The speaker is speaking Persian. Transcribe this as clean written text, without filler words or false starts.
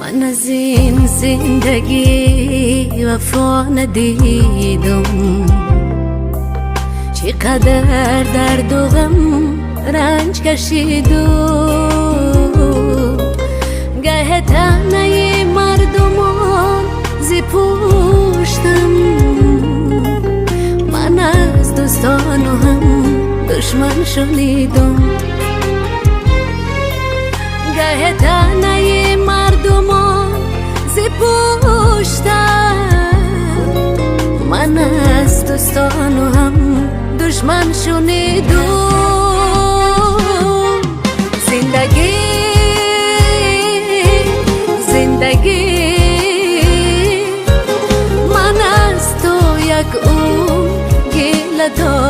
من از این زندگی وفا ندیدم، چقدر درد و غم رنج کشیدم. گه تنه مردمان زی پشتم، من از دوستان و هم دشمن شدیدم. گه تنه مردمان زی پشتم، من از دوستان و هم دشمن شدیدم. زندگی زندگی من از تو یک اون گله دارم،